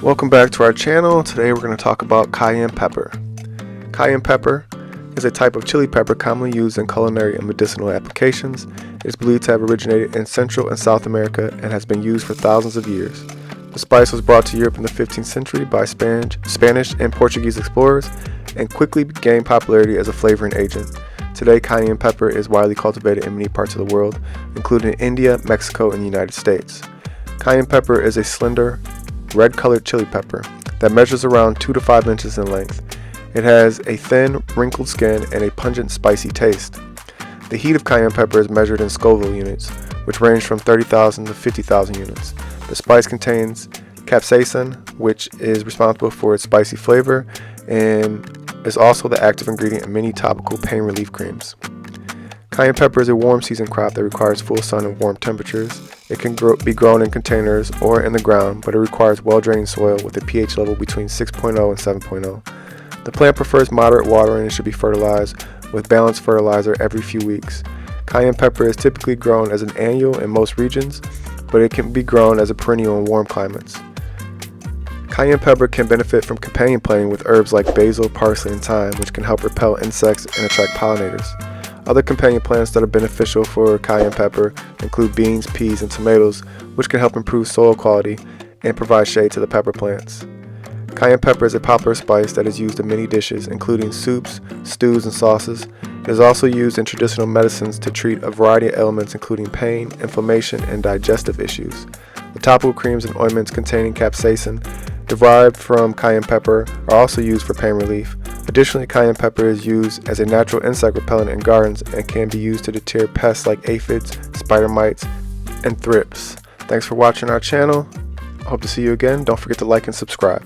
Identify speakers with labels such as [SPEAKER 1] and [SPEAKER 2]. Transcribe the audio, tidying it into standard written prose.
[SPEAKER 1] Welcome back to our channel. Today we're going to talk about cayenne pepper. Cayenne pepper is a type of chili pepper commonly used in culinary and medicinal applications. It is believed to have originated in Central and South America and has been used for thousands of years. The spice was brought to Europe in the 15th century by Spanish and Portuguese explorers and quickly gained popularity as a flavoring agent. Today, cayenne pepper is widely cultivated in many parts of the world, including India, Mexico, and the United States. Cayenne pepper is a slender, red-colored chili pepper that measures around 2 to 5 inches in length. It has a thin, wrinkled skin and a pungent, spicy taste. The heat of cayenne pepper is measured in Scoville units, which range from 30,000 to 50,000 units. The spice contains capsaicin, which is responsible for its spicy flavor and is also the active ingredient in many topical pain relief creams. Cayenne pepper is a warm season crop that requires full sun and warm temperatures. It can be grown in containers or in the ground, but it requires well-draining soil with a pH level between 6.0 and 7.0. The plant prefers moderate watering and should be fertilized with balanced fertilizer every few weeks. Cayenne pepper is typically grown as an annual in most regions, but it can be grown as a perennial in warm climates. Cayenne pepper can benefit from companion planting with herbs like basil, parsley, and thyme, which can help repel insects and attract pollinators. Other companion plants that are beneficial for cayenne pepper include beans, peas, and tomatoes, which can help improve soil quality and provide shade to the pepper plants. Cayenne pepper is a popular spice that is used in many dishes, including soups, stews, and sauces. It is also used in traditional medicines to treat a variety of ailments including pain, inflammation, and digestive issues. The topical creams and ointments containing capsaicin derived from cayenne pepper are also used for pain relief. Additionally, cayenne pepper is used as a natural insect repellent in gardens and can be used to deter pests like aphids, spider mites, and thrips. Thanks for watching our channel. I hope to see you again. Don't forget to like and subscribe.